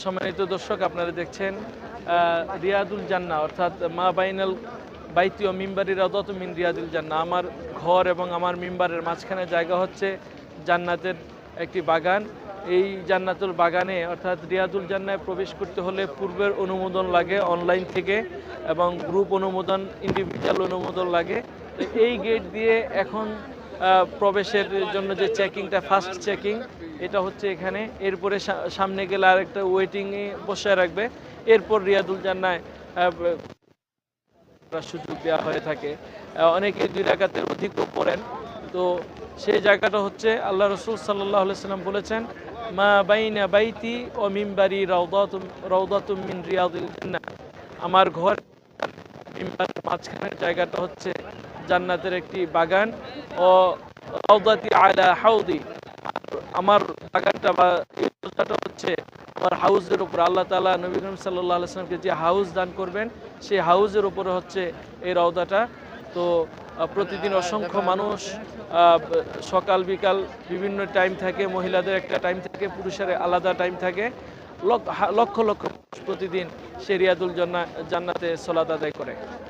সম্মানিত দর্শক, আপনারা দেখছেন রিয়াদুল জান্নাহ, অর্থাৎ মা বাইনাল বাইতি ও মিম্বারি রাউদাতুম মিন রিয়াদুল জান্নাহ। আমার ঘর এবং আমার মিম্বারের মাঝখানে জায়গা হচ্ছে জান্নাতের একটি বাগান। এই জান্নাতুল বাগানে অর্থাৎ রিয়াদুল জান্নাহে প্রবেশ করতে হলে পূর্বের অনুমোদন লাগে অনলাইন থেকে, এবং গ্রুপ অনুমোদন, ইন্ডিভিজুয়াল অনুমোদন লাগে। তো এই গেট দিয়ে এখন প্রবেশের জন্য যে চেকিংটা, ফার্স্ট চেকিং, এটা হচ্ছে এখানে। এরপরে সামনে গেলে আরেকটা ওয়েটিংয়ে বসে রাখবে। এরপর রিয়াদুল জান্নাহে সুযোগ দেওয়া হয়ে থাকে। অনেকে 2 রাকাতের অধিকও পড়েন। তো সেই জায়গাটা হচ্ছে আল্লাহ রসুল সাল্লাল্লাহু আলাইহি সাল্লাম বলেছেন, মা বাইনা বাইতি ও মিম্বারি রাউদাতুম মিন রিয়াদিল জান্নাহ। আমার ঘর মিম্বারের মাঝখানের জায়গাটা হচ্ছে জান্নাতের একটি বাগান। ও রাউদাতি আলা হাউদি, আমার বাগানটা বা এই রোজাটা হচ্ছে আমার হাউজের উপর। আল্লাহ তাআলা নবী করিম সাল্লাল্লাহু আলাইহি ওয়াসাল্লামকে যে হাউস দান করবেন, সেই হাউজের উপরে হচ্ছে এই রওদাটা। তো প্রতিদিন অসংখ্য মানুষ, সকাল বিকাল বিভিন্ন টাইম থাকে, মহিলাদের একটা টাইম থাকে, পুরুষের আলাদা টাইম থাকে। লক্ষ লক্ষ মানুষ প্রতিদিন সে রিয়াদুল জান্নাতে সালাত আদায় করে।